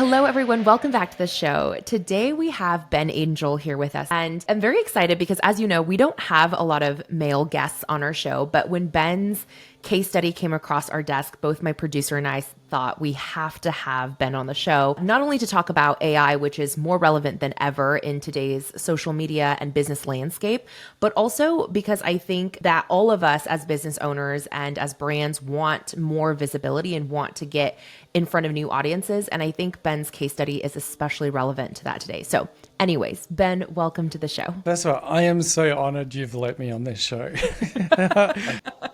Hello, everyone. Welcome back to the show. Today we have Ben Angel here with us, and I'm very excited because, as you know, we don't have a lot of male guests on our show, but when Ben's case study came across our desk, both my producer and I thought we have to have Ben on the show, not only to talk about AI, which is more relevant than ever in today's social media and business landscape, but also because I think that all of us as business owners and as brands want more visibility and want to get in front of new audiences. And I think Ben's case study is especially relevant to that today. So anyways, Ben, welcome to the show. That's right. I am so honored you've let me on this show.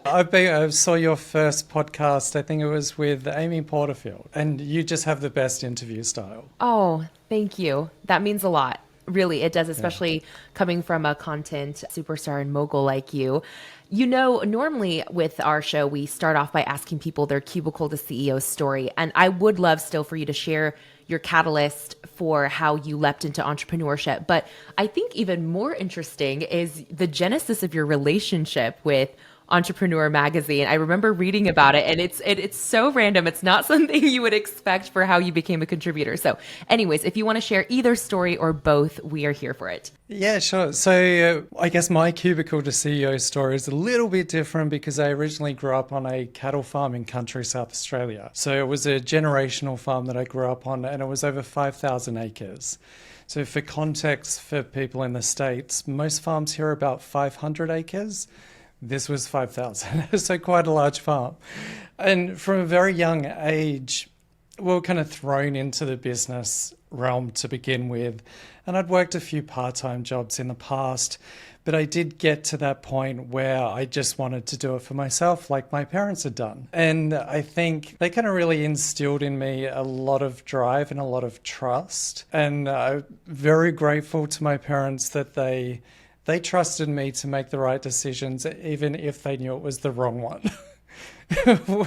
I saw your first podcast, I think it was with Amy Porterfield, and you just have the best interview style. Oh, thank you. That means a lot. Really, it does, especially coming from a content superstar and mogul like you. You know, normally with our show, we start off by asking people their Cubicle to CEO story. And I would love still for you to share your catalyst for how you leapt into entrepreneurship. But I think even more interesting is the genesis of your relationship with Entrepreneur Magazine. I remember reading about it, and it's so random. It's not something you would expect for how you became a contributor. So anyways, if you want to share either story or both, we are here for it. Yeah, sure. So I guess my Cubicle to CEO story is a little bit different because I originally grew up on a cattle farm in country South Australia. So it was a generational farm that I grew up on, and it was over 5,000 acres. So for context for people in the States, most farms here are about 500 acres. This was 5,000, so quite a large farm. And from a very young age, we were kind of thrown into the business realm to begin with. And I'd worked a few part-time jobs in the past, but I did get to that point where I just wanted to do it for myself, like my parents had done. And I think they kind of really instilled in me a lot of drive and a lot of trust. And I'm very grateful to my parents that they trusted me to make the right decisions, even if they knew it was the wrong one,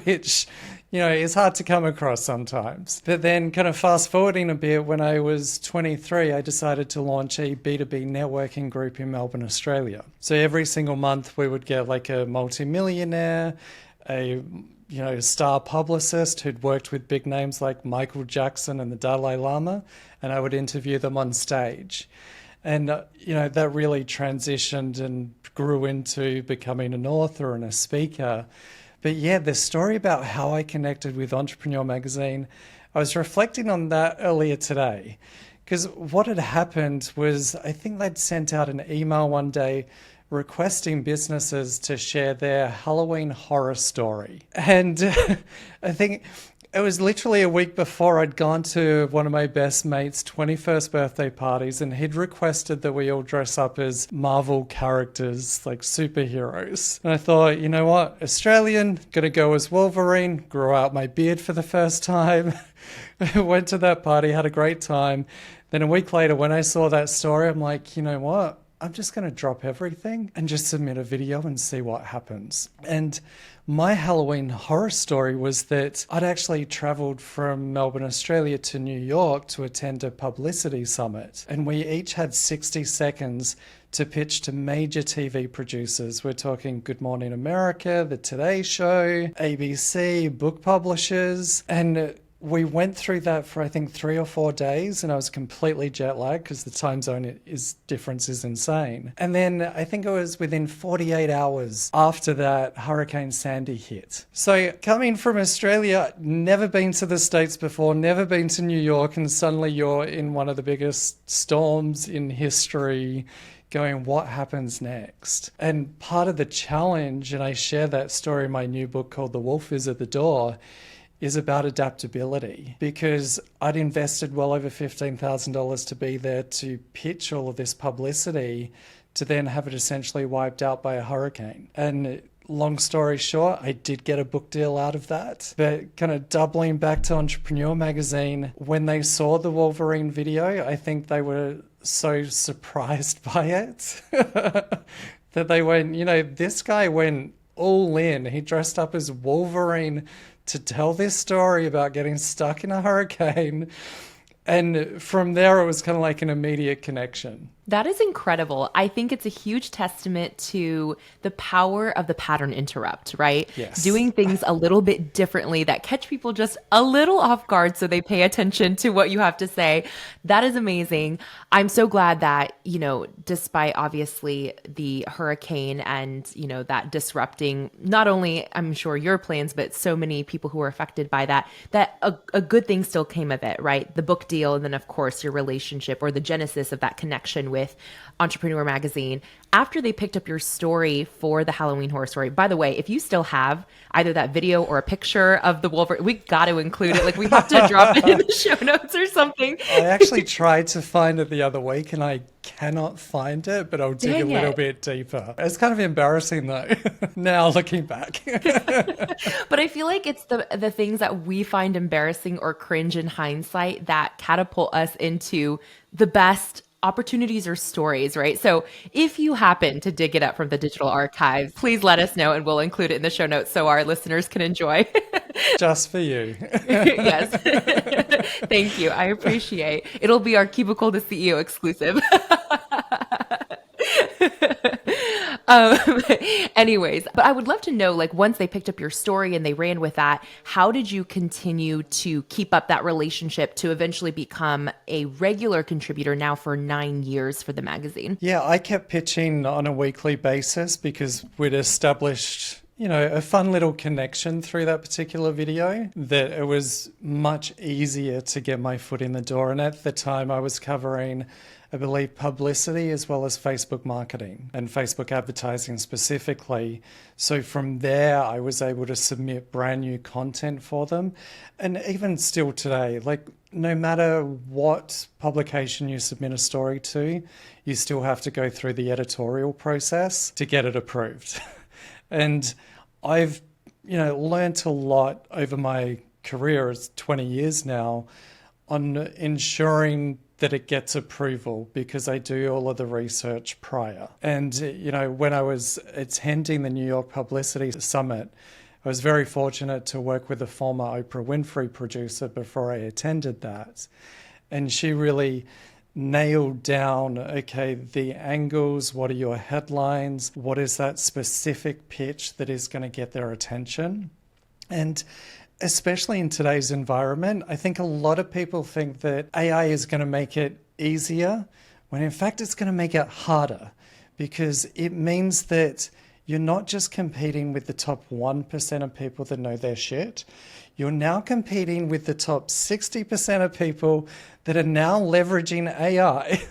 which, you know, is hard to come across sometimes. But then kind of fast forwarding a bit, when I was 23, I decided to launch a B2B networking group in Melbourne, Australia. So every single month we would get like a multimillionaire, a star publicist who'd worked with big names like Michael Jackson and the Dalai Lama, and I would interview them on stage. And, that really transitioned and grew into becoming an author and a speaker. But yeah, the story about how I connected with Entrepreneur Magazine, I was reflecting on that earlier today. Because what had happened was, I think they'd sent out an email one day requesting businesses to share their Halloween horror story. And I think it was literally a week before I'd gone to one of my best mates' 21st birthday parties, and he'd requested that we all dress up as Marvel characters, like superheroes. And I thought, you know what, Australian, gonna go as Wolverine, grew out my beard for the first time, went to that party, had a great time. Then a week later, when I saw that story, I'm like, you know what? I'm just going to drop everything and just submit a video and see what happens. And my Halloween horror story was that I'd actually traveled from Melbourne, Australia to New York to attend a publicity summit. And we each had 60 seconds to pitch to major TV producers. We're talking Good Morning America, The Today Show, ABC, book publishers, and we went through that for, I think, 3 or 4 days, and I was completely jet lagged because the time zone difference is insane. And then I think it was within 48 hours after that, Hurricane Sandy hit. So coming from Australia, never been to the States before, never been to New York, and suddenly you're in one of the biggest storms in history, going, what happens next? And part of the challenge, and I share that story in my new book called The Wolf is at the Door, is about adaptability, because I'd invested well over $15,000 to be there to pitch all of this publicity to then have it essentially wiped out by a hurricane. And long story short, I did get a book deal out of that. But kind of doubling back to Entrepreneur Magazine, when they saw the Wolverine video, I think they were so surprised by it that they went, this guy went all in. He dressed up as Wolverine to tell this story about getting stuck in a hurricane. And from there, it was kind of like an immediate connection. That is incredible. I think it's a huge testament to the power of the pattern interrupt, right? Yes. Doing things a little bit differently that catch people just a little off guard so they pay attention to what you have to say. That is amazing. I'm so glad that, despite obviously the hurricane and, that disrupting not only, I'm sure, your plans, but so many people who were affected by that a good thing still came of it, right? The book deal, and then of course your relationship or the genesis of that connection with Entrepreneur Magazine. After they picked up your story for the Halloween Horror Story, by the way, if you still have either that video or a picture of the Wolverine, we got to include it. Like, we have to drop it in the show notes or something. I actually tried to find it the other week and I cannot find it, but I'll dig a little bit deeper. It's kind of embarrassing though, now looking back. But I feel like it's the things that we find embarrassing or cringe in hindsight that catapult us into the best opportunities or stories, right? So if you happen to dig it up from the digital archives, please let us know and we'll include it in the show notes so our listeners can enjoy. Just for you. Yes. Thank you. I appreciate. It'll be our Cubicle the CEO exclusive. Anyways, but I would love to know, like, once they picked up your story and they ran with that, how did you continue to keep up that relationship to eventually become a regular contributor now for 9 years for the magazine? Yeah, I kept pitching on a weekly basis because we'd established, a fun little connection through that particular video, that it was much easier to get my foot in the door. And at the time I was covering, I believe, publicity as well as Facebook marketing and Facebook advertising specifically. So from there, I was able to submit brand new content for them. And even still today, like, no matter what publication you submit a story to, you still have to go through the editorial process to get it approved. And I've, learned a lot over my career, it's 20 years now, on ensuring that it gets approval, because I do all of the research prior. And, when I was attending the New York Publicity Summit, I was very fortunate to work with a former Oprah Winfrey producer before I attended that. And she really nailed down, okay, the angles, what are your headlines, what is that specific pitch that is going to get their attention. And especially in today's environment, I think a lot of people think that AI is going to make it easier, when in fact it's going to make it harder, because it means that you're not just competing with the top 1% of people that know their shit. You're now competing with the top 60% of people that are now leveraging AI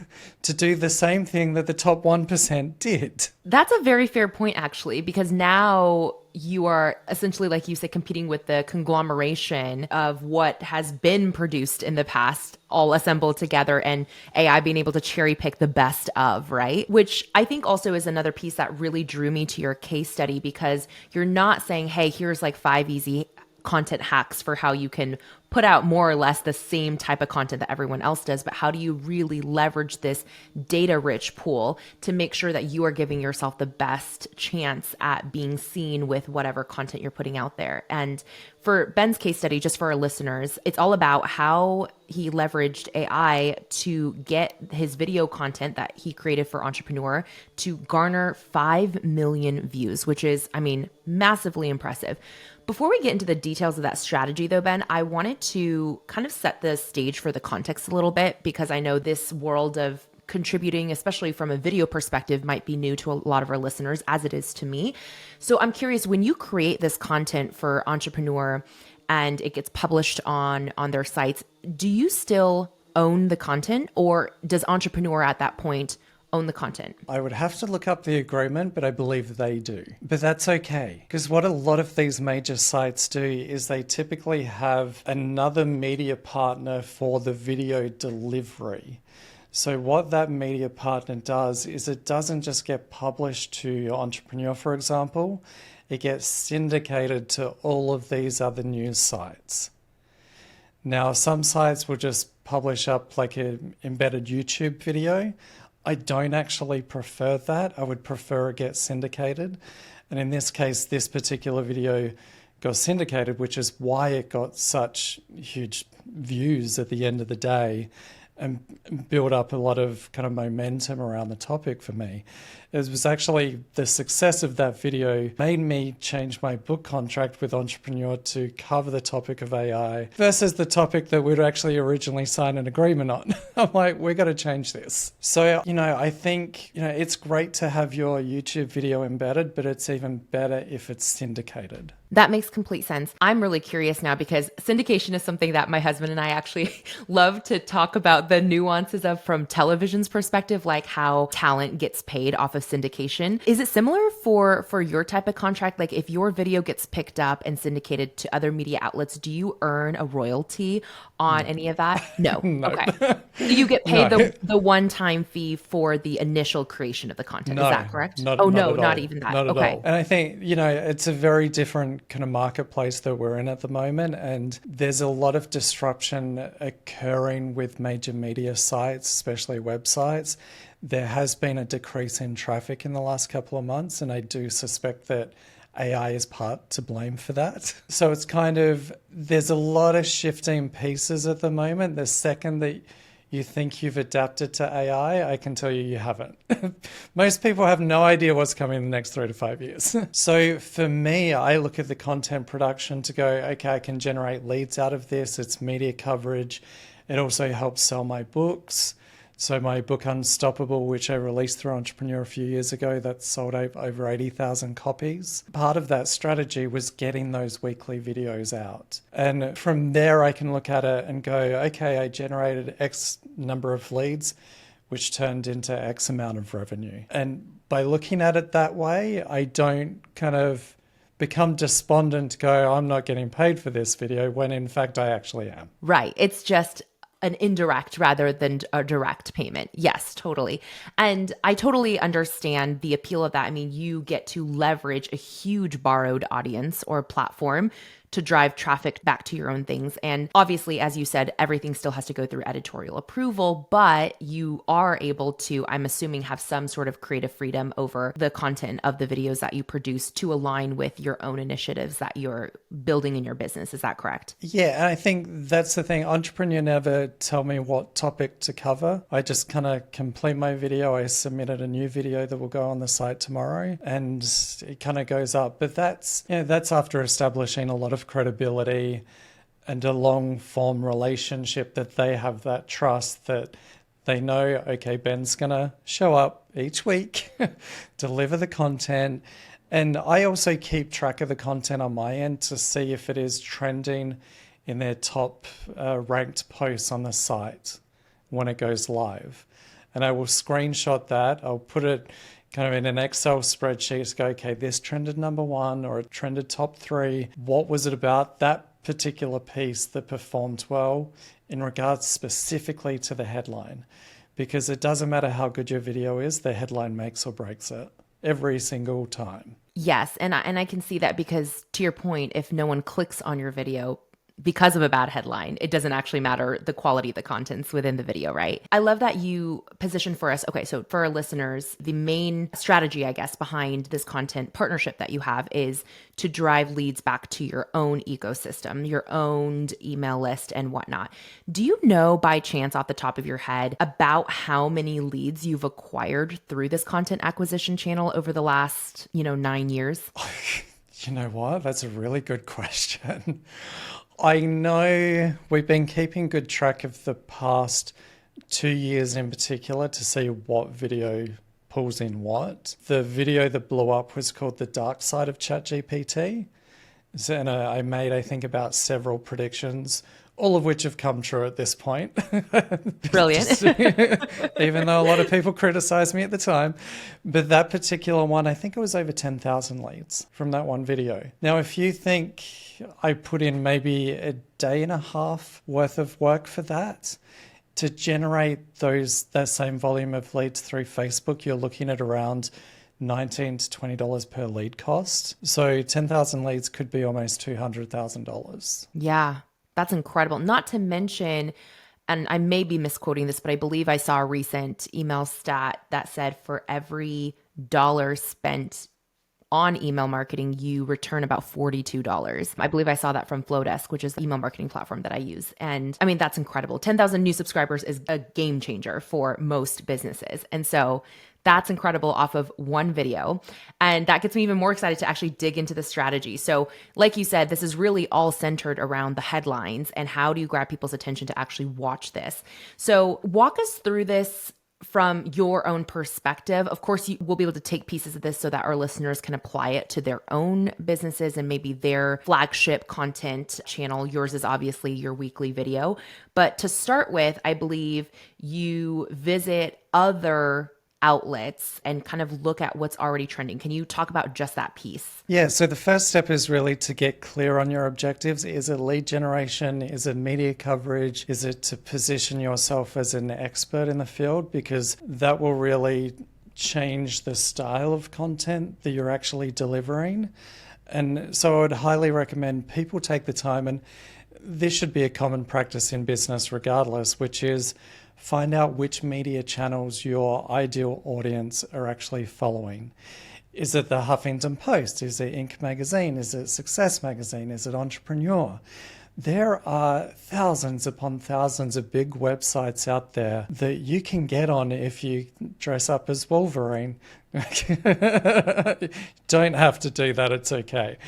to do the same thing that the top 1% did. That's a very fair point, actually, because now you are essentially, like you said, competing with the conglomeration of what has been produced in the past, all assembled together, and AI being able to cherry pick the best of, right? Which I think also is another piece that really drew me to your case study, because you're not saying, hey, here's like 5 easy content hacks for how you can put out more or less the same type of content that everyone else does, but how do you really leverage this data rich pool to make sure that you are giving yourself the best chance at being seen with whatever content you're putting out there. And for Ben's case study, just for our listeners, it's all about how he leveraged AI to get his video content that he created for Entrepreneur to garner 5 million views, which is, massively impressive. Before we get into the details of that strategy though, Ben, I wanted to kind of set the stage for the context a little bit, because I know this world of contributing, especially from a video perspective, might be new to a lot of our listeners, as it is to me. So I'm curious, when you create this content for Entrepreneur and it gets published on their sites, do you still own the content, or does Entrepreneur at that point own the content? I would have to look up the agreement, but I believe they do. But that's okay, because what a lot of these major sites do is they typically have another media partner for the video delivery. So what that media partner does is it doesn't just get published to Entrepreneur, for example, it gets syndicated to all of these other news sites. Now, some sites will just publish up like an embedded YouTube video. I don't actually prefer that. I would prefer it get syndicated. And in this case, this particular video got syndicated, which is why it got such huge views at the end of the day. and build up a lot of kind of momentum around the topic for me. It was actually the success of that video made me change my book contract with Entrepreneur to cover the topic of AI versus the topic that we'd actually originally signed an agreement on. I'm like, we got to change this. So, I think, it's great to have your YouTube video embedded, but it's even better if it's syndicated. That makes complete sense. I'm really curious now because syndication is something that my husband and I actually love to talk about the nuances of from television's perspective, like how talent gets paid off of syndication. Is it similar for your type of contract? Like if your video gets picked up and syndicated to other media outlets, do you earn a royalty on any of that? No. No. Okay. You get paid No. the one-time fee for the initial creation of the content. No, Is that correct? not Even that. Not at Okay. all. And I think, it's a very different kind of marketplace that we're in at the moment. And there's a lot of disruption occurring with major media sites, especially websites. There has been a decrease in traffic in the last couple of months, and I do suspect that AI is part to blame for that. So it's there's a lot of shifting pieces at the moment. The second that you think you've adapted to AI, I can tell you haven't. Most people have no idea what's coming in the next 3 to 5 years. So for me, I look at the content production to go, okay, I can generate leads out of this. It's media coverage. It also helps sell my books. So my book Unstoppable, which I released through Entrepreneur a few years ago, that sold over 80,000 copies. Part of that strategy was getting those weekly videos out. And from there, I can look at it and go, okay, I generated X number of leads, which turned into X amount of revenue. And by looking at it that way, I don't kind of become despondent to go, I'm not getting paid for this video, when in fact I actually am. Right. It's just an indirect rather than a direct payment. Yes, totally. And I totally understand the appeal of that. I mean, you get to leverage a huge borrowed audience or platform to drive traffic back to your own things. And obviously, as you said, everything still has to go through editorial approval, but you are able to, I'm assuming, have some sort of creative freedom over the content of the videos that you produce to align with your own initiatives that you're building in your business. Is that correct? Yeah, and I think that's the thing. Entrepreneur never tell me what topic to cover. I just kind of complete my video. I submitted a new video that will go on the site tomorrow, and it kind of goes up. But that's after establishing a lot of credibility and a long form relationship, that they have that trust that they know, okay, Ben's going to show up each week, deliver the content. And I also keep track of the content on my end to see if it is trending in their top ranked posts on the site when it goes live. And I will screenshot that. I'll put it kind of in an Excel spreadsheet to go, okay, this trended number 1 or it trended top 3. What was it about that particular piece that performed well in regards specifically to the headline? Because it doesn't matter how good your video is, the headline makes or breaks it every single time. Yes. And I can see that because, to your point, if no one clicks on your video because of a bad headline, it doesn't actually matter the quality of the contents within the video, right? I love that you position for us. Okay, so for our listeners, the main strategy, I guess, behind this content partnership that you have is to drive leads back to your own ecosystem, your own email list and whatnot. Do you know by chance off the top of your head about how many leads you've acquired through this content acquisition channel over the last, 9 years? You know what? That's a really good question. I know we've been keeping good track of the past 2 years in particular to see what video pulls in what. The video that blew up was called The Dark Side of ChatGPT. And I made, I think, about several predictions, all of which have come true at this point. Brilliant. Even though a lot of people criticized me at the time. But that particular one, I think it was over 10,000 leads from that one video. Now, if you think I put in maybe a day and a half worth of work for that, to generate that same volume of leads through Facebook, you're looking at around $19 to $20 per lead cost. So 10,000 leads could be almost $200,000. Yeah, that's incredible. Not to mention, and I may be misquoting this, but I believe I saw a recent email stat that said for every dollar spent on email marketing, you return about $42. I believe I saw that from Flowdesk, which is the email marketing platform that I use. And I mean, that's incredible. 10,000 new subscribers is a game changer for most businesses. And so that's incredible off of one video. And that gets me even more excited to actually dig into the strategy. So, like you said, this is really all centered around the headlines and how do you grab people's attention to actually watch this. So, walk us through this from your own perspective. Of course, you will be able to take pieces of this so that our listeners can apply it to their own businesses and maybe their flagship content channel. Yours is obviously your weekly video. But to start with, I believe you visit other outlets and kind of look at what's already trending. Can you talk about just that piece? Yeah, so the first step is really to get clear on your objectives. Is it lead generation? Is it media coverage? Is it to position yourself as an expert in the field? Because that will really change the style of content that you're actually delivering. And so I would highly recommend people take the time, and this should be a common practice in business regardless, which is find out which media channels your ideal audience are actually following. Is it the Huffington Post? Is it Inc. magazine? Is it Success magazine? Is it Entrepreneur? There are thousands upon thousands of big websites out there that you can get on if you dress up as Wolverine. Don't have to do that, it's okay.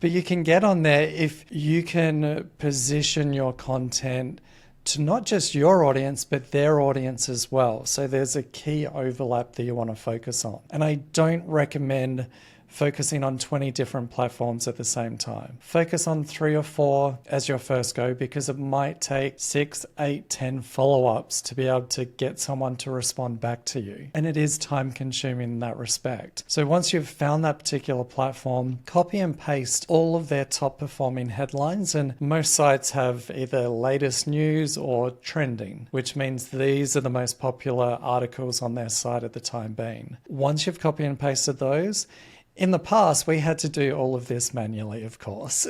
But you can get on there if you can position your content to not just your audience, but their audience as well. So there's a key overlap that you want to focus on. And I don't recommend focusing on 20 different platforms at the same time. Focus on 3 or 4 as your first go, because it might take 6, 8, 10 follow-ups to be able to get someone to respond back to you. And it is time consuming in that respect. So once you've found that particular platform, copy and paste all of their top performing headlines. And most sites have either latest news or trending, which means these are the most popular articles on their site at the time being. Once you've copy and pasted those, in the past, we had to do all of this manually, of course,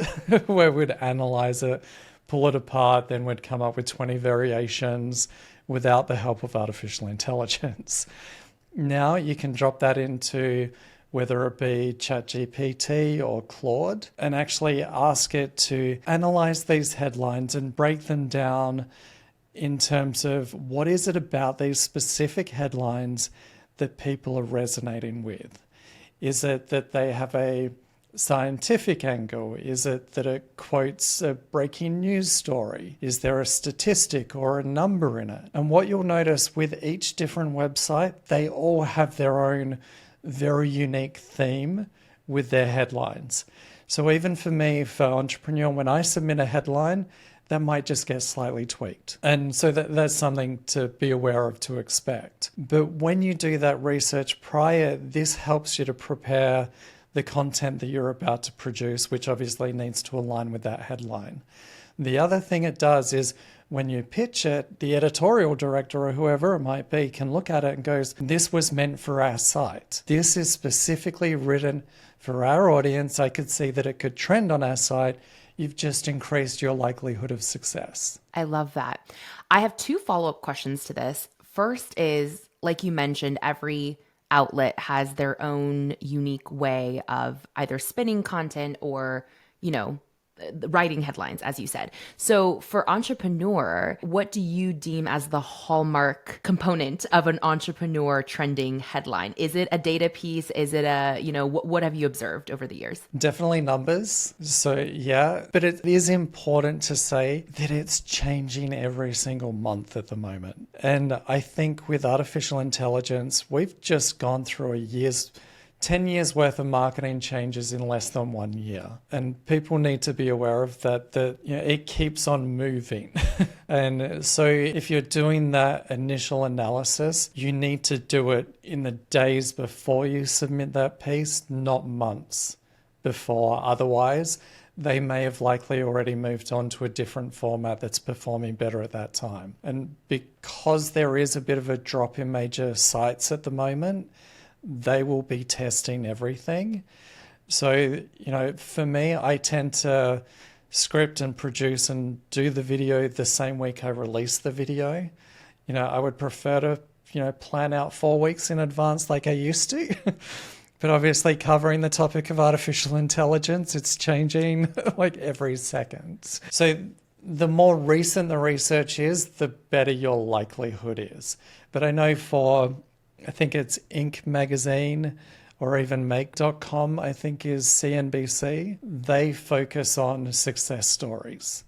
where we'd analyze it, pull it apart, then we'd come up with 20 variations without the help of artificial intelligence. Now you can drop that into whether it be ChatGPT or Claude and actually ask it to analyze these headlines and break them down in terms of what is it about these specific headlines that people are resonating with. Is it that they have a scientific angle? Is it that it quotes a breaking news story? Is there a statistic or a number in it? And what you'll notice with each different website, they all have their own very unique theme with their headlines. So even for me, for Entrepreneur, when I submit a headline, that might just get slightly tweaked. And so that's something to be aware of, to expect. But when you do that research prior, this helps you to prepare the content that you're about to produce, which obviously needs to align with that headline. The other thing it does is when you pitch it, the editorial director or whoever it might be can look at it and goes, this was meant for our site. This is specifically written for our audience. I could see that it could trend on our site. You've just increased your likelihood of success. I love that. I have 2 follow-up questions to this. First is, like you mentioned, every outlet has their own unique way of either spinning content or, writing headlines, as you said. So for Entrepreneur, what do you deem as the hallmark component of an Entrepreneur trending headline? Is it a data piece? Is it what have you observed over the years? Definitely numbers. So yeah, but it is important to say that it's changing every single month at the moment. And I think with artificial intelligence, we've just gone through 10 years worth of marketing changes in less than 1 year. And people need to be aware of that it keeps on moving. And so if you're doing that initial analysis, you need to do it in the days before you submit that piece, not months before. Otherwise, they may have likely already moved on to a different format that's performing better at that time. And because there is a bit of a drop in major sites at the moment, they will be testing everything. So, for me, I tend to script and produce and do the video the same week I release the video. I would prefer to, plan out 4 weeks in advance like I used to. But obviously covering the topic of artificial intelligence, it's changing like every second. So the more recent the research is, the better your likelihood is. But I know I think it's Inc. magazine or even Make.com, I think is CNBC. They focus on success stories.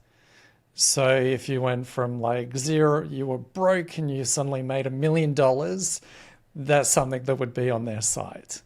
So if you went from like zero, you were broke and you suddenly made $1 million, that's something that would be on their site.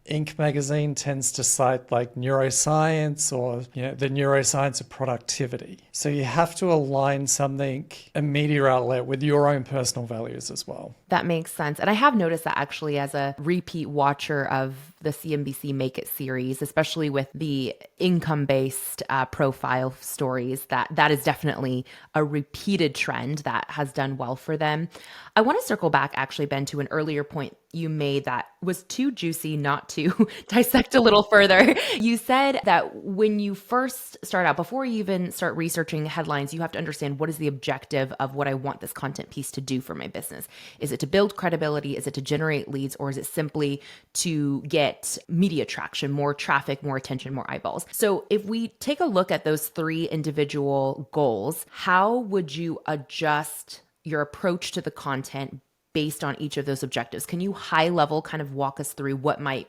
Inc. magazine tends to cite like neuroscience or the neuroscience of productivity. So you have to align something, a media outlet, with your own personal values as well. That makes sense. And I have noticed that actually as a repeat watcher of the CNBC Make It series, especially with the income-based profile stories, that is definitely a repeated trend that has done well for them. I want to circle back actually, Ben, to an earlier point you made that was too juicy not to dissect a little further. You said that when you first start out, before you even start researching headlines, you have to understand what is the objective of what I want this content piece to do for my business. Is it to build credibility? Is it to generate leads? Or is it simply to get media traction, more traffic, more attention, more eyeballs? So if we take a look at those three individual goals, how would you adjust your approach to the content based on each of those objectives? Can you high level kind of walk us through what might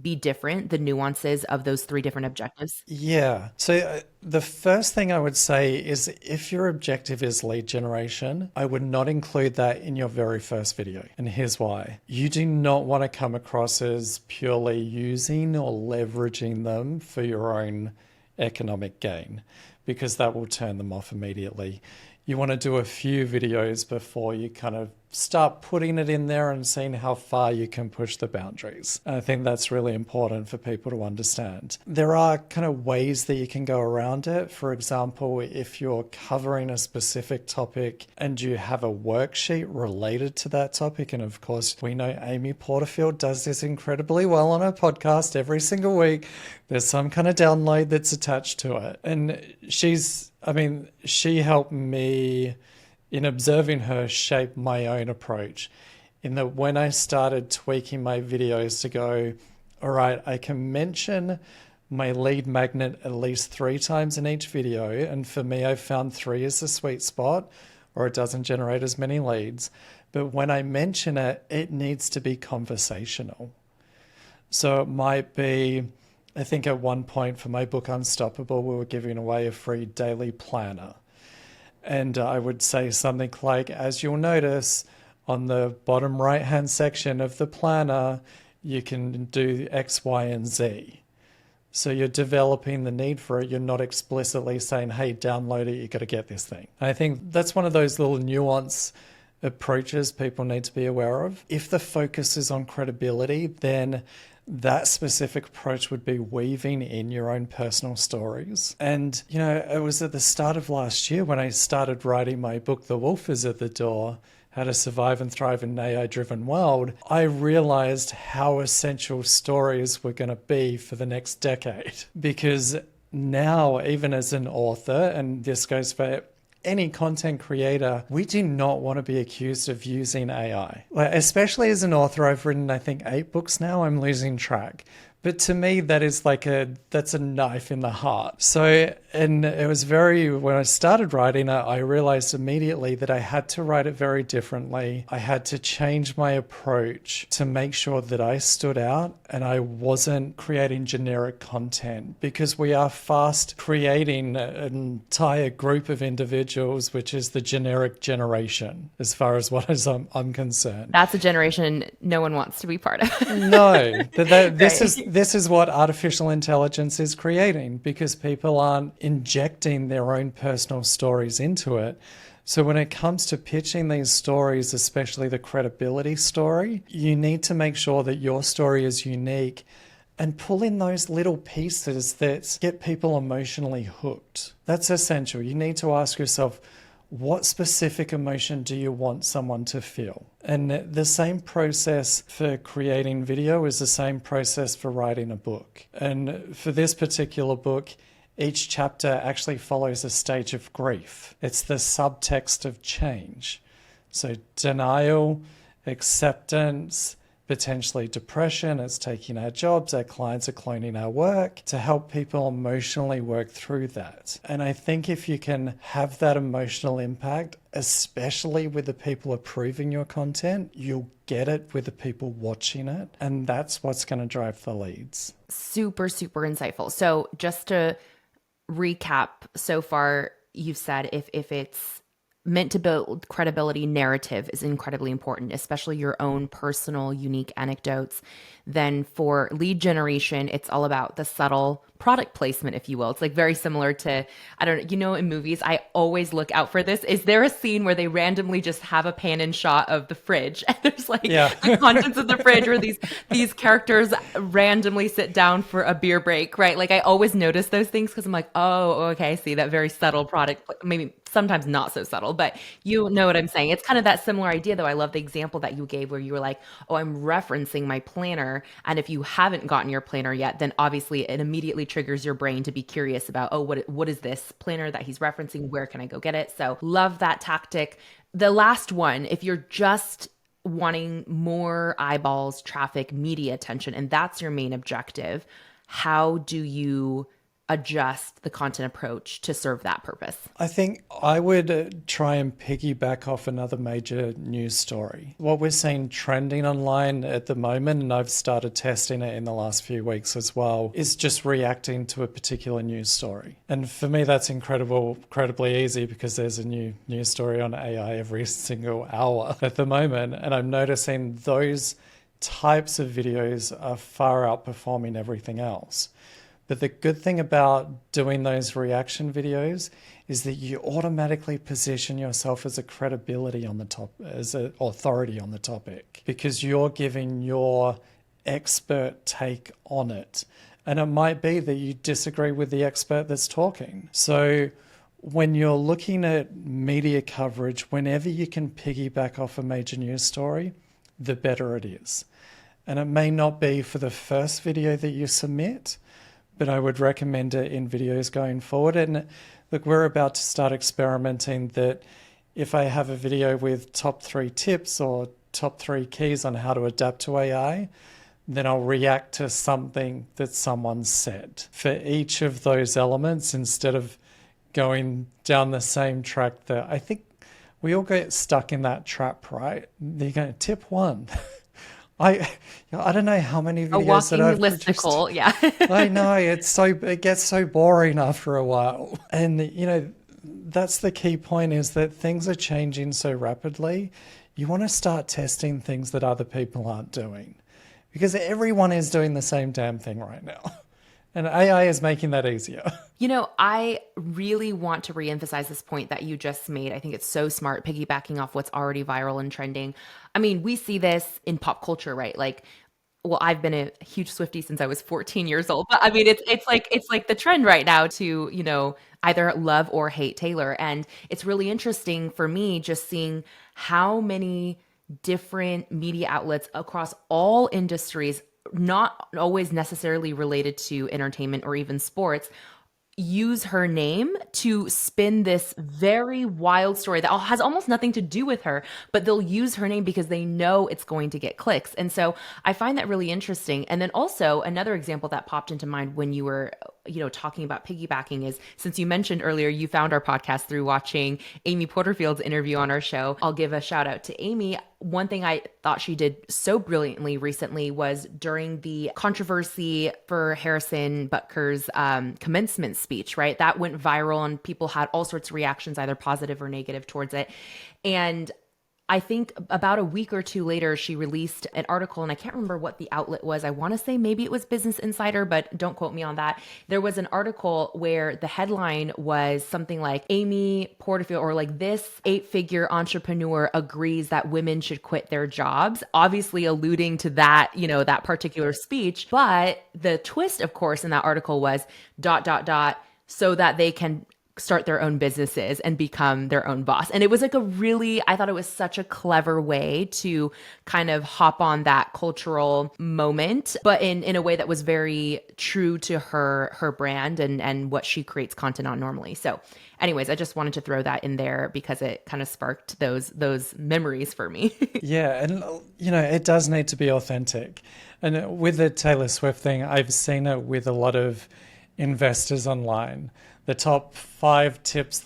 be different, the nuances of those three different objectives? Yeah. So the first thing I would say is if your objective is lead generation, I would not include that in your very first video. And here's why. You do not want to come across as purely using or leveraging them for your own economic gain, because that will turn them off immediately. You want to do a few videos before you kind of start putting it in there and seeing how far you can push the boundaries. I think that's really important for people to understand. There are kind of ways that you can go around it. For example, if you're covering a specific topic and you have a worksheet related to that topic, and of course, we know Amy Porterfield does this incredibly well on her podcast every single week. There's some kind of download that's attached to it. And she helped me in observing her shape my own approach, in that when I started tweaking my videos to go, all right, I can mention my lead magnet at least 3 times in each video. And for me, I found 3 is the sweet spot, or it doesn't generate as many leads. But when I mention it, it needs to be conversational. So it might be, I think at one point for my book Unstoppable, we were giving away a free daily planner. And I would say something like, as you'll notice on the bottom right-hand section of the planner, you can do X, Y, and Z. So you're developing the need for it. You're not explicitly saying, hey, download it, you got to get this thing. I think that's one of those little nuance approaches people need to be aware of. If the focus is on credibility, then that specific approach would be weaving in your own personal stories. And, it was at the start of last year when I started writing my book, The Wolf is at the Door, How to Survive and Thrive in an AI-Driven World. I realized how essential stories were going to be for the next decade. Because now, even as an author, and this goes for any content creator, we do not want to be accused of using AI. Especially as an author, I've written, I think, 8 books now. I'm losing track. But to me, that is that's a knife in the heart. So, and it was when I started writing it, I realized immediately that I had to write it very differently. I had to change my approach to make sure that I stood out and I wasn't creating generic content, because we are fast creating an entire group of individuals, which is the generic generation, as far as I'm concerned. That's a generation no one wants to be part of. No, this is what artificial intelligence is creating, because people aren't injecting their own personal stories into it. So when it comes to pitching these stories, especially the credibility story, you need to make sure that your story is unique and pull in those little pieces that get people emotionally hooked. That's essential. You need to ask yourself, what specific emotion do you want someone to feel? And the same process for creating video is the same process for writing a book. And for this particular book, each chapter actually follows a stage of grief. It's the subtext of change. So denial, acceptance, potentially depression, it's taking our jobs, our clients are cloning our work, to help people emotionally work through that. And I think if you can have that emotional impact, especially with the people approving your content, you'll get it with the people watching it. And that's what's going to drive the leads. Super, super insightful. So just to recap so far, you've said if it's meant to build credibility, narrative is incredibly important, especially your own personal, unique anecdotes. Then for lead generation, it's all about the subtle product placement, if you will. It's like very similar to, I don't know, in movies, I always look out for this. Is there a scene where they randomly just have a pan and shot of the fridge and there's like the contents of the fridge, or these characters randomly sit down for a beer break, right? Like I always notice those things because I'm like, oh, okay, I see that very subtle product, maybe sometimes not so subtle, but you know what I'm saying. It's kind of that similar idea, though. I love the example that you gave where you were like, oh, I'm referencing my planner. And if you haven't gotten your planner yet, then obviously it immediately triggers your brain to be curious about, oh, what is this planner that he's referencing? Where can I go get it? So love that tactic. The last one, if you're just wanting more eyeballs, traffic, media attention, and that's your main objective, how do you adjust the content approach to serve that purpose? I think I would try and piggyback off another major news story. What we're seeing trending online at the moment, and I've started testing it in the last few weeks as well, is just reacting to a particular news story. And for me, that's incredibly easy because there's a new news story on AI every single hour at the moment. And I'm noticing those types of videos are far outperforming everything else. But the good thing about doing those reaction videos is that you automatically position yourself as a credibility on the top, as an authority on the topic, because you're giving your expert take on it. And it might be that you disagree with the expert that's talking. So when you're looking at media coverage, whenever you can piggyback off a major news story, the better it is. And it may not be for the first video that you submit, but I would recommend it in videos going forward. And look, we're about to start experimenting that if I have a video with top 3 tips or top 3 keys on how to adapt to AI, then I'll react to something that someone said for each of those elements instead of going down the same track that I think we all get stuck in that trap, right? You're going, tip 1. I don't know how many videos that I've listicle, produced. yeah. I know, it gets so boring after a while. And that's the key point, is that things are changing so rapidly. You want to start testing things that other people aren't doing, because everyone is doing the same damn thing right now. And AI is making that easier. I really want to reemphasize this point that you just made. I think it's so smart, piggybacking off what's already viral and trending. I mean, we see this in pop culture, right? Like, well, I've been a huge Swiftie since I was 14 years old. But I mean, it's like the trend right now to, either love or hate Taylor. And it's really interesting for me just seeing how many different media outlets across all industries, not always necessarily related to entertainment or even sports, use her name to spin this very wild story that has almost nothing to do with her, but they'll use her name because they know it's going to get clicks. And so I find that really interesting. And then also another example that popped into mind when you were, talking about piggybacking is, since you mentioned earlier, you found our podcast through watching Amy Porterfield's interview on our show. I'll give a shout out to Amy. One thing I thought she did so brilliantly recently was during the controversy for Harrison Butker's commencement speech, right? That went viral and people had all sorts of reactions, either positive or negative towards it. And I think about a week or two later, she released an article, and I can't remember what the outlet was. I want to say maybe it was Business Insider, but don't quote me on that. There was an article where the headline was something like, Amy Porterfield, or like, this 8-figure entrepreneur agrees that women should quit their jobs, obviously alluding to that, that particular speech. But the twist, of course, in that article was ... so that they can start their own businesses and become their own boss. And it was like I thought it was such a clever way to kind of hop on that cultural moment, but in a way that was very true to her brand and what she creates content on normally. So anyways, I just wanted to throw that in there because it kind of sparked those memories for me. Yeah, and it does need to be authentic. And with the Taylor Swift thing, I've seen it with a lot of investors online. The top 5 tips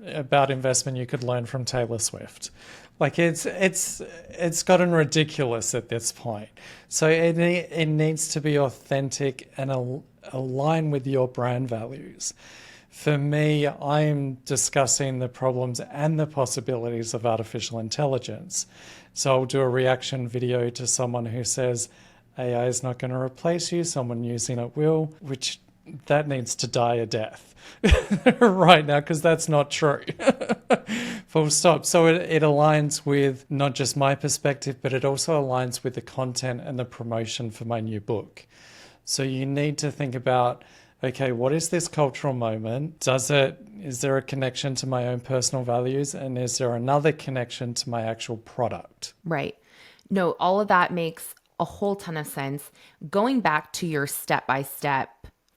about investment you could learn from Taylor Swift. Like it's gotten ridiculous at this point. So it needs to be authentic and align with your brand values. For me, I'm discussing the problems and the possibilities of artificial intelligence. So I'll do a reaction video to someone who says AI is not going to replace you, someone using it will, which that needs to die a death right now, because that's not true. Full stop. So it aligns with not just my perspective, but it also aligns with the content and the promotion for my new book. So you need to think about, okay, what is this cultural moment? Is there a connection to my own personal values? And is there another connection to my actual product? Right. No, all of that makes a whole ton of sense. Going back to your step-by-step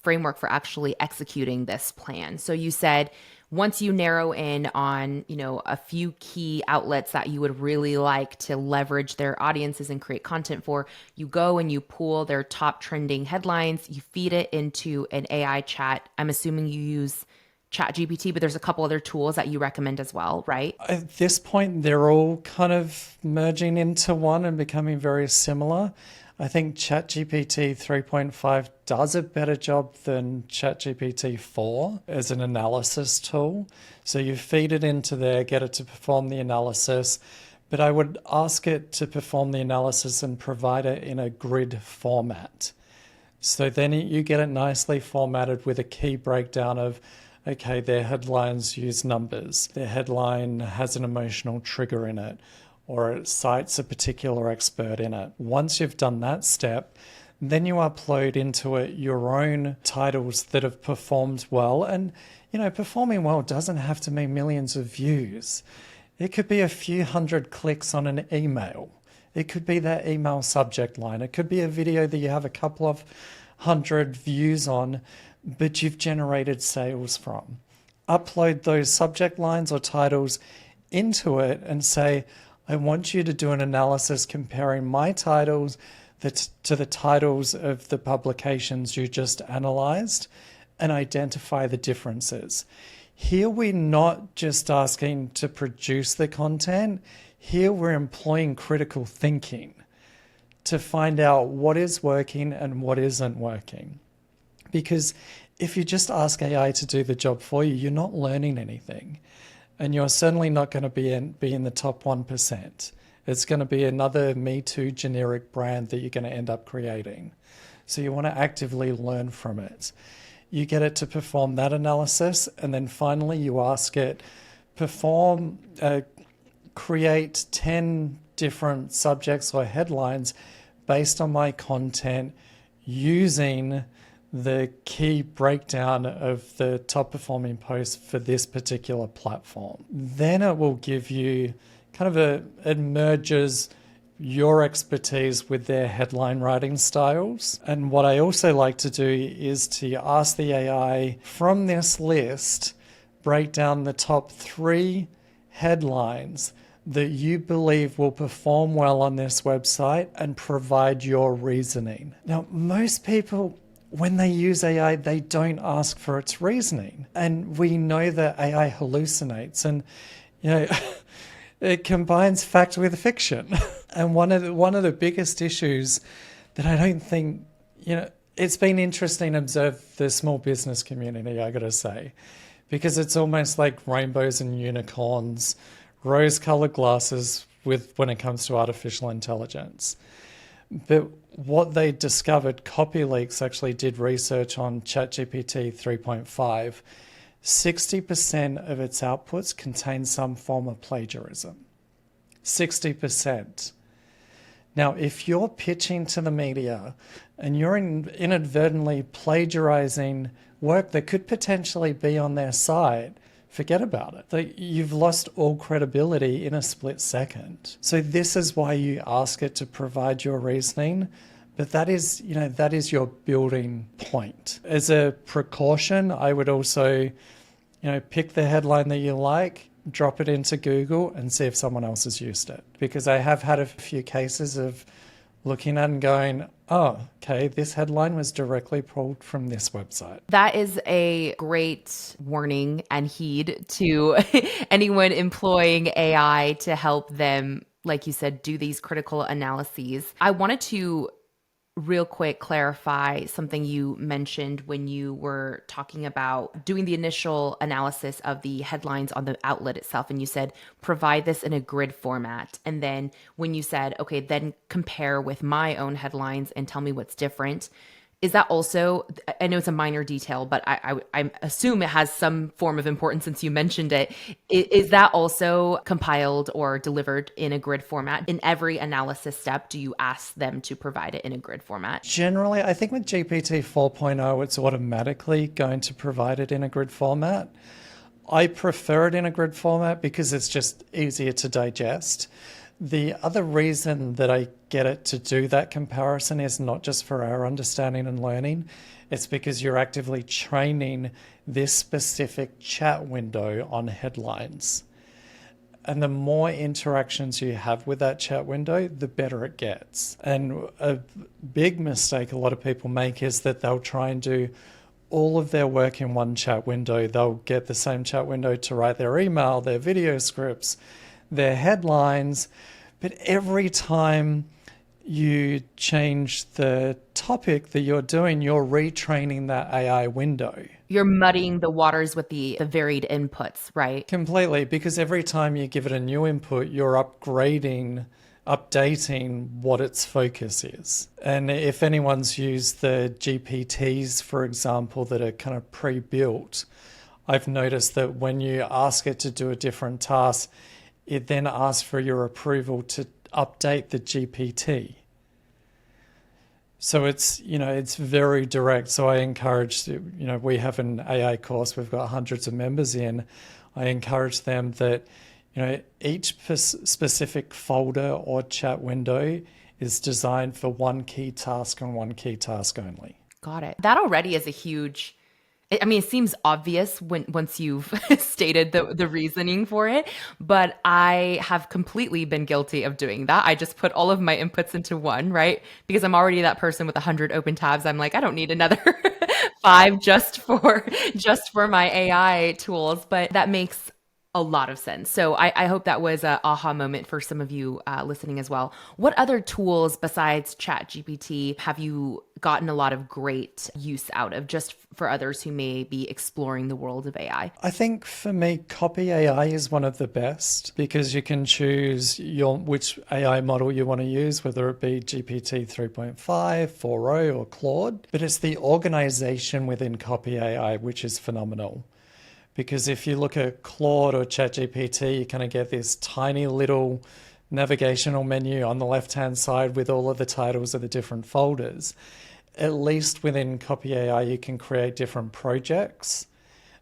framework for actually executing this plan. So you said once you narrow in on, a few key outlets that you would really like to leverage their audiences and create content for, you go and you pull their top trending headlines, you feed it into an AI chat. I'm assuming you use ChatGPT, but there's a couple other tools that you recommend as well, right? At this point, they're all kind of merging into one and becoming very similar. I think ChatGPT 3.5 does a better job than ChatGPT 4 as an analysis tool. So you feed it into there, get it to perform the analysis, but I would ask it to perform the analysis and provide it in a grid format. So then you get it nicely formatted with a key breakdown of, okay, their headlines use numbers, their headline has an emotional trigger in it, or it cites a particular expert in it. Once you've done that step, then you upload into it your own titles that have performed well. And, performing well doesn't have to mean millions of views. It could be a few hundred clicks on an email. It could be that email subject line. It could be a video that you have a couple of hundred views on, but you've generated sales from. Upload those subject lines or titles into it and say, I want you to do an analysis comparing my titles to the titles of the publications you just analyzed and identify the differences. Here we're not just asking to produce the content. Here we're employing critical thinking to find out what is working and what isn't working. Because if you just ask AI to do the job for you, you're not learning anything. And you're certainly not going to be in the top 1%. It's going to be another Me Too generic brand that you're going to end up creating. So you want to actively learn from it. You get it to perform that analysis, and then finally you ask it, create 10 different subjects or headlines based on my content using the key breakdown of the top performing posts for this particular platform. Then it will give you it merges your expertise with their headline writing styles. And what I also like to do is to ask the AI from this list, break down the top 3 headlines that you believe will perform well on this website and provide your reasoning. Now, most people, when they use AI, they don't ask for its reasoning. And we know that AI hallucinates and, it combines fact with fiction. And one of the biggest issues that I don't think, it's been interesting to observe the small business community, I got to say, because it's almost like rainbows and unicorns, rose-colored glasses when it comes to artificial intelligence. But what they discovered, CopyLeaks actually did research on ChatGPT 3.5. 60% of its outputs contain some form of plagiarism. 60%. Now, if you're pitching to the media and you're inadvertently plagiarizing work that could potentially be on their site, forget about it. Like, you've lost all credibility in a split second. So this is why you ask it to provide your reasoning. But that is your building point. As a precaution, I would also, pick the headline that you like, drop it into Google and see if someone else has used it. Because I have had a few cases of looking at and going, oh, okay, this headline was directly pulled from this website. That is a great warning and heed to anyone employing AI to help them, like you said, do these critical analyses. I wanted to real quick clarify something you mentioned when you were talking about doing the initial analysis of the headlines on the outlet itself. And you said, provide this in a grid format. And then when you said, okay, then compare with my own headlines and tell me what's different. Is that also, I know it's a minor detail, but I assume it has some form of importance since you mentioned it. Is that also compiled or delivered in a grid format? In every analysis step, do you ask them to provide it in a grid format? Generally, I think with GPT 4.0, it's automatically going to provide it in a grid format. I prefer it in a grid format because it's just easier to digest. The other reason that I get it to do that comparison is not just for our understanding and learning. It's because you're actively training this specific chat window on headlines. And the more interactions you have with that chat window, the better it gets. And a big mistake a lot of people make is that they'll try and do all of their work in one chat window. They'll get the same chat window to write their email, their video scripts, their headlines, but every time you change the topic that you're doing, you're retraining that AI window. You're muddying the waters with the varied inputs, right? Completely, because every time you give it a new input, you're updating what its focus is. And if anyone's used the GPTs, for example, that are kind of pre-built, I've noticed that when you ask it to do a different task, it then asks for your approval to update the GPT. So it's very direct. So I encourage, we have an AI course, we've got hundreds of members in. I encourage them that, each specific folder or chat window is designed for one key task and one key task only. Got it. That already is a huge, it seems obvious once you've stated the reasoning for it, but I have completely been guilty of doing that. I just put all of my inputs into one, right? Because I'm already that person with 100 open tabs. I'm like, I don't need another 5 just for my AI tools, but that makes a lot of sense. So I hope that was an aha moment for some of you listening as well. What other tools besides ChatGPT have you gotten a lot of great use out of, just for others who may be exploring the world of AI? I think for me, Copy AI is one of the best because you can choose which AI model you want to use, whether it be GPT 3.5, 4.0 or Claude. But it's the organization within Copy AI which is phenomenal. Because if you look at Claude or ChatGPT, you kind of get this tiny little navigational menu on the left-hand side with all of the titles of the different folders. At least within Copy AI, you can create different projects,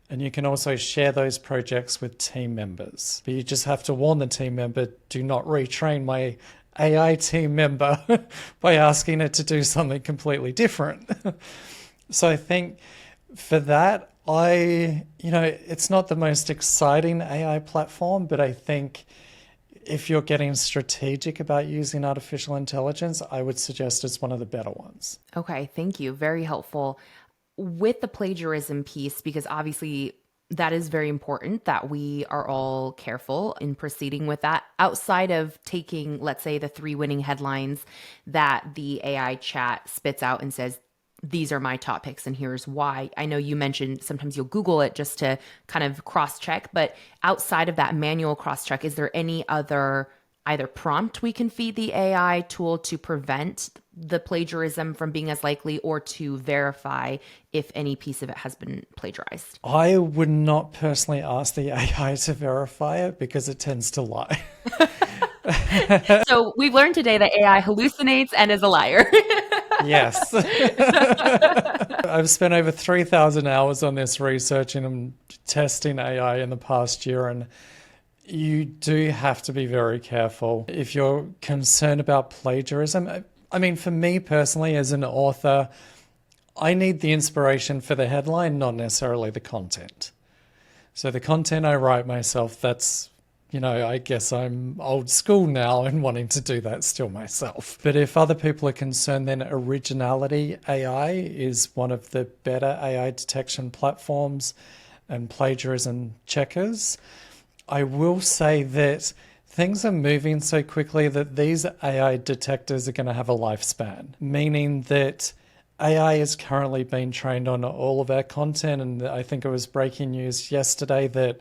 and you can also share those projects with team members. But you just have to warn the team member, do not retrain my AI team member by asking it to do something completely different. So I think for that, it's not the most exciting AI platform, but I think if you're getting strategic about using artificial intelligence, I would suggest it's one of the better ones. Okay, thank you. Very helpful. With the plagiarism piece, because obviously that is very important that we are all careful in proceeding with that. Outside of taking, let's say, the 3 winning headlines that the AI chat spits out and says, these are my top picks and here's why. I know you mentioned sometimes you'll Google it just to kind of cross-check, but outside of that manual cross-check, is there any other either prompt we can feed the AI tool to prevent the plagiarism from being as likely, or to verify if any piece of it has been plagiarized? I would not personally ask the AI to verify it because it tends to lie. So we've learned today that AI hallucinates and is a liar. Yes. I've spent over 3,000 hours on this researching and testing AI in the past year, and you do have to be very careful if you're concerned about plagiarism. I mean, for me personally, as an author, I need the inspiration for the headline, not necessarily the content. So the content I write myself, that's, I guess I'm old school now and wanting to do that still myself. But if other people are concerned, then Originality AI is one of the better AI detection platforms and plagiarism checkers. I will say that things are moving so quickly that these AI detectors are going to have a lifespan, meaning that AI is currently being trained on all of our content. And I think it was breaking news yesterday that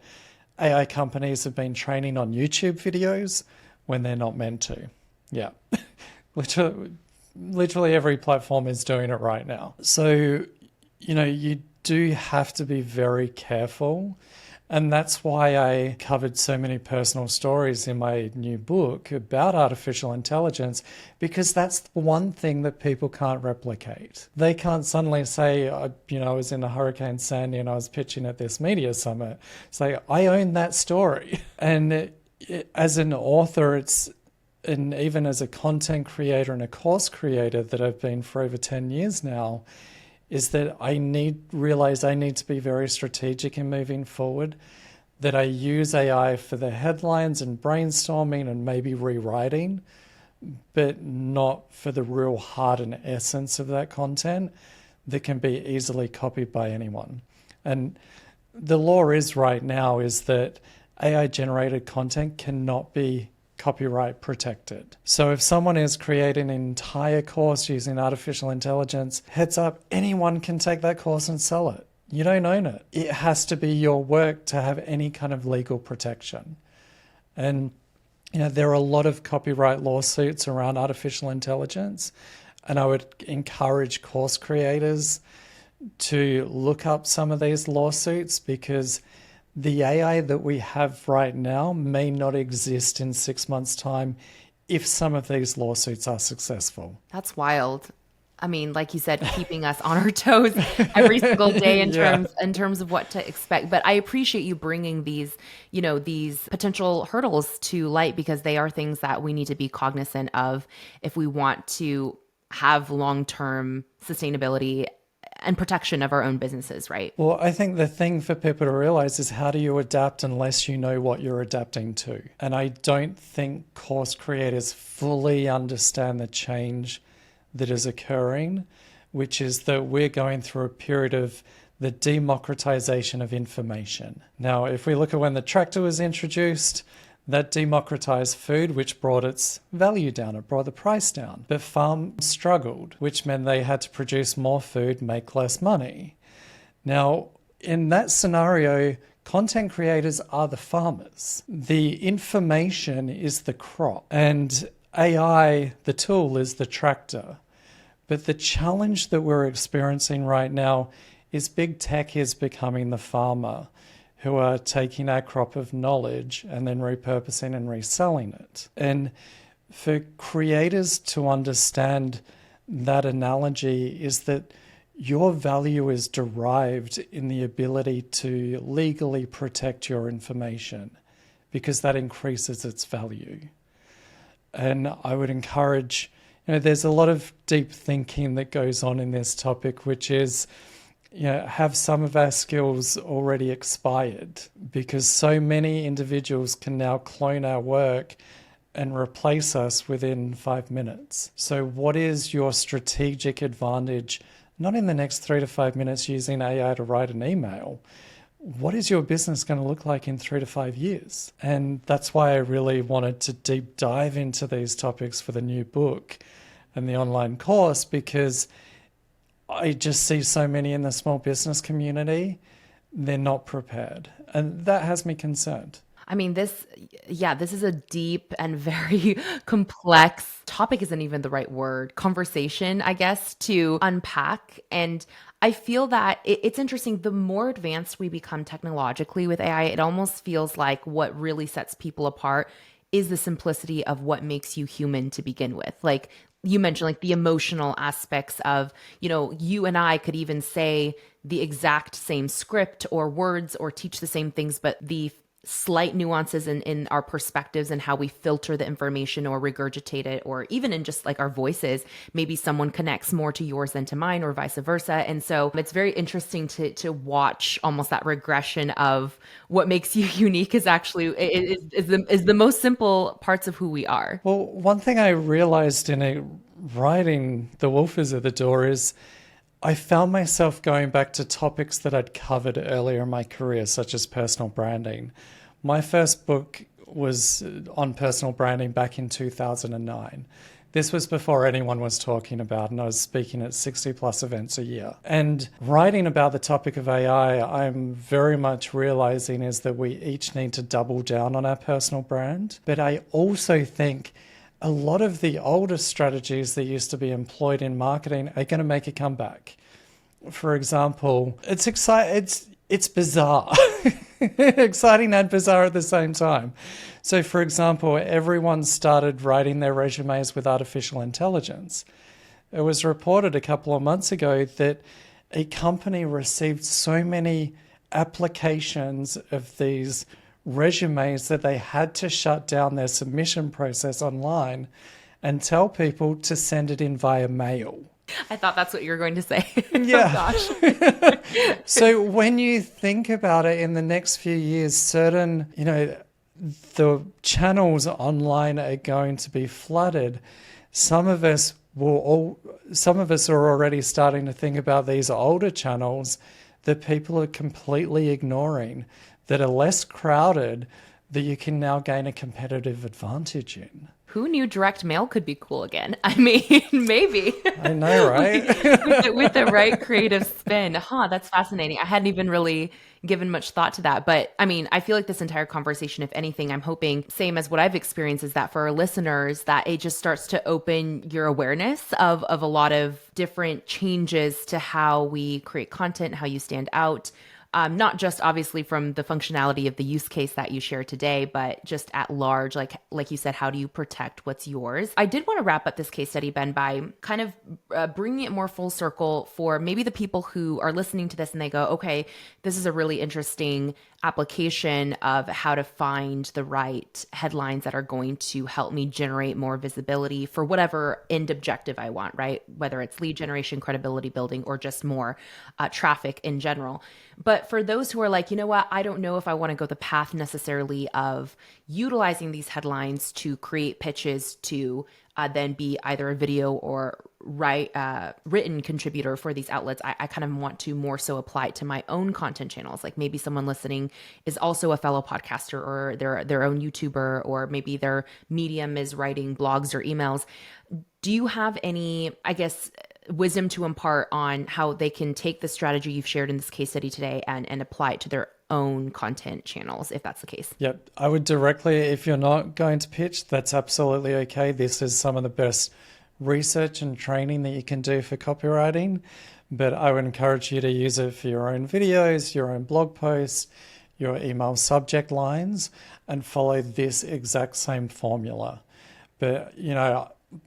AI companies have been training on YouTube videos when they're not meant to. Yeah. Literally every platform is doing it right now. So, you do have to be very careful. And that's why I covered so many personal stories in my new book about artificial intelligence, because that's the one thing that people can't replicate. They can't suddenly say, I was in a Hurricane Sandy and I was pitching at this media summit. Say, I own that story. And as an author, and even as a content creator and a course creator that I've been for over 10 years now, is that I realize I need to be very strategic in moving forward, that I use AI for the headlines and brainstorming and maybe rewriting, but not for the real heart and essence of that content that can be easily copied by anyone. And the law is right now is that AI generated content cannot be copyright protected. So if someone is creating an entire course using artificial intelligence, heads up, anyone can take that course and sell it. You don't own it. It has to be your work to have any kind of legal protection. And there are a lot of copyright lawsuits around artificial intelligence, and I would encourage course creators to look up some of these lawsuits, because the AI that we have right now may not exist in 6 months' time if some of these lawsuits are successful. That's wild. I mean, like you said, keeping us on our toes every single day in terms of what to expect. But I appreciate you bringing these potential hurdles to light, because they are things that we need to be cognizant of if we want to have long-term sustainability and protection of our own businesses, right? Well, I think the thing for people to realize is, how do you adapt unless you know what you're adapting to? And I don't think course creators fully understand the change that is occurring, which is that we're going through a period of the democratization of information. Now, if we look at when the tractor was introduced, that democratized food, which brought its value down, it brought the price down. But farms struggled, which meant they had to produce more food, make less money. Now, in that scenario, content creators are the farmers. The information is the crop, and AI, the tool, is the tractor. But the challenge that we're experiencing right now is big tech is becoming the farmer, who are taking our crop of knowledge and then repurposing and reselling it. And for creators to understand that analogy is that your value is derived in the ability to legally protect your information, because that increases its value. And I would encourage, there's a lot of deep thinking that goes on in this topic, which is, have some of our skills already expired, because so many individuals can now clone our work and replace us within 5 minutes. So what is your strategic advantage, not in the next 3 to 5 minutes using AI to write an email? What is your business going to look like in 3 to 5 years? And that's why I really wanted to deep dive into these topics for the new book and the online course, because I just see so many in the small business community, they're not prepared. And that has me concerned. I mean, this is a deep and very complex topic, isn't even the right word, conversation, I guess, to unpack. And I feel that it's interesting. The more advanced we become technologically with AI, it almost feels like what really sets people apart is the simplicity of what makes you human to begin with. Like you mentioned, like the emotional aspects of, you and I could even say the exact same script or words or teach the same things, but the slight nuances in our perspectives and how we filter the information or regurgitate it, or even in just like our voices, maybe someone connects more to yours than to mine or vice versa. And so it's very interesting to watch almost that regression of what makes you unique is actually is the most simple parts of who we are. Well, one thing I realized writing The Wolf is at the Door is I found myself going back to topics that I'd covered earlier in my career, such as personal branding. My first book was on personal branding back in 2009. This was before anyone was talking about, and I was speaking at 60 plus events a year. And writing about the topic of AI, I'm very much realizing is that we each need to double down on our personal brand. But I also think a lot of the older strategies that used to be employed in marketing are going to make a comeback. For example, it's bizarre. Exciting and bizarre at the same time. So, for example, everyone started writing their resumes with artificial intelligence. It was reported a couple of months ago that a company received so many applications of these resumes that they had to shut down their submission process online and tell people to send it in via mail. I thought that's what you were going to say. Yeah. Oh, gosh. So when you think about it, in the next few years, certain, the channels online are going to be flooded. Some of us are already starting to think about these older channels that people are completely ignoring, that are less crowded, that you can now gain a competitive advantage in. Who knew direct mail could be cool again? I mean, maybe. I know, right? with the right creative spin. That's fascinating. I hadn't even really given much thought to that. But I mean, I feel like this entire conversation, if anything, I'm hoping, same as what I've experienced, is that for our listeners, that it just starts to open your awareness of a lot of different changes to how we create content, how you stand out. Not just obviously from the functionality of the use case that you shared today, but just at large, like you said, how do you protect what's yours? I did want to wrap up this case study, Ben, by kind of bringing it more full circle for maybe the people who are listening to this and they go, okay, this is a really interesting application of how to find the right headlines that are going to help me generate more visibility for whatever end objective I want, right? Whether it's lead generation, credibility building, or just more traffic in general. But for those who are like, you know what, I don't know if I want to go the path necessarily of utilizing these headlines to create pitches to then be either a video or written contributor for these outlets. I kind of want to more so apply it to my own content channels. Like maybe someone listening is also a fellow podcaster, or their own YouTuber, or maybe their medium is writing blogs or emails. Do you have any, I guess, wisdom to impart on how they can take the strategy you've shared in this case study today and apply it to their own content channels, if that's the case? Yep. I would directly, if you're not going to pitch, that's absolutely okay. This is some of the best research and training that you can do for copywriting, but I would encourage you to use it for your own videos, your own blog posts, your email subject lines, and follow this exact same formula. But,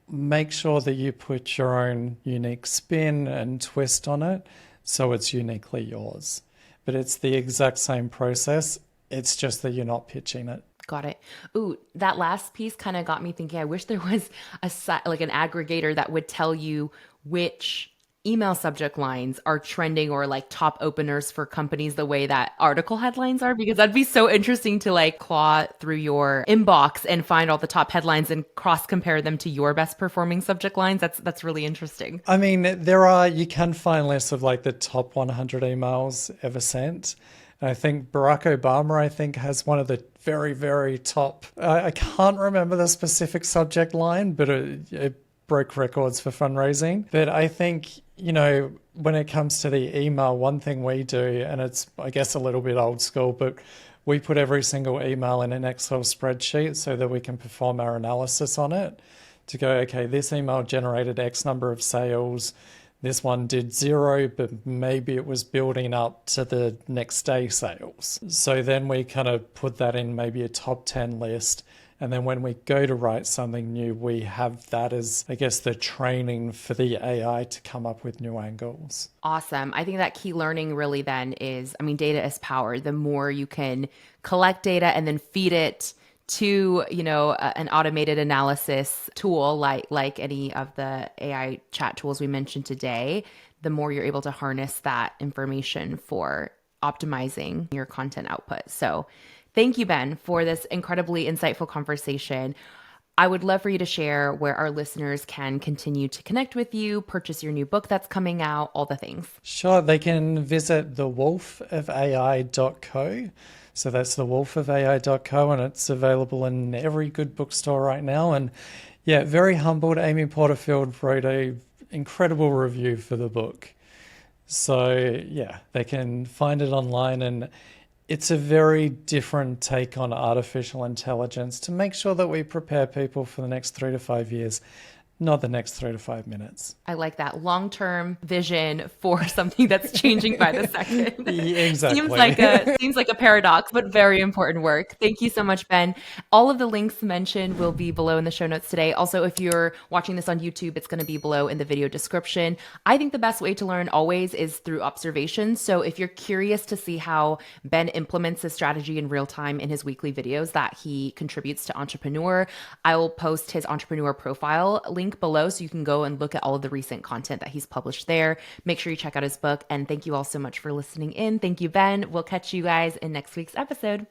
make sure that you put your own unique spin and twist on it so it's uniquely yours. But it's the exact same process. It's just that you're not pitching it. Got it. Ooh, that last piece kind of got me thinking, I wish there was like an aggregator that would tell you which email subject lines are trending or like top openers for companies the way that article headlines are, because that'd be so interesting to like claw through your inbox and find all the top headlines and cross compare them to your best performing subject lines. That's really interesting. I mean, you can find lists of like the top 100 emails ever sent. And I think Barack Obama, has one of the very, very top, I can't remember the specific subject line, but it broke records for fundraising. But I think, when it comes to the email, one thing we do, and it's, I guess, a little bit old school, but we put every single email in an Excel spreadsheet so that we can perform our analysis on it to go, okay, this email generated X number of sales. This one did 0, but maybe it was building up to the next day sales. So then we kind of put that in maybe a top 10 list And then when we go to write something new, we have that as, I guess, the training for the AI to come up with new angles. Awesome. I think that key learning really then is, I mean, data is power. The more you can collect data and then feed it to, an automated analysis tool like any of the AI chat tools we mentioned today, the more you're able to harness that information for optimizing your content output. So thank you, Ben, for this incredibly insightful conversation. I would love for you to share where our listeners can continue to connect with you, purchase your new book that's coming out, all the things. Sure, they can visit thewolfofai.co. So that's thewolfofai.co, and it's available in every good bookstore right now. And yeah, very humbled. Amy Porterfield wrote an incredible review for the book. So yeah, they can find it online, and it's a very different take on artificial intelligence to make sure that we prepare people for the next 3 to 5 years, not the next 3 to 5 minutes. I like that long-term vision for something that's changing by the second. Yeah, exactly. Seems like a paradox, but very important work. Thank you so much, Ben. All of the links mentioned will be below in the show notes today. Also, if you're watching this on YouTube, it's going to be below in the video description. I think the best way to learn always is through observation. So if you're curious to see how Ben implements this strategy in real time in his weekly videos that he contributes to Entrepreneur, I will post his Entrepreneur profile link below so you can go and look at all of the recent content that he's published there. Make sure you check out his book. And thank you all so much for listening in. Thank you, Ben. We'll catch you guys in next week's episode.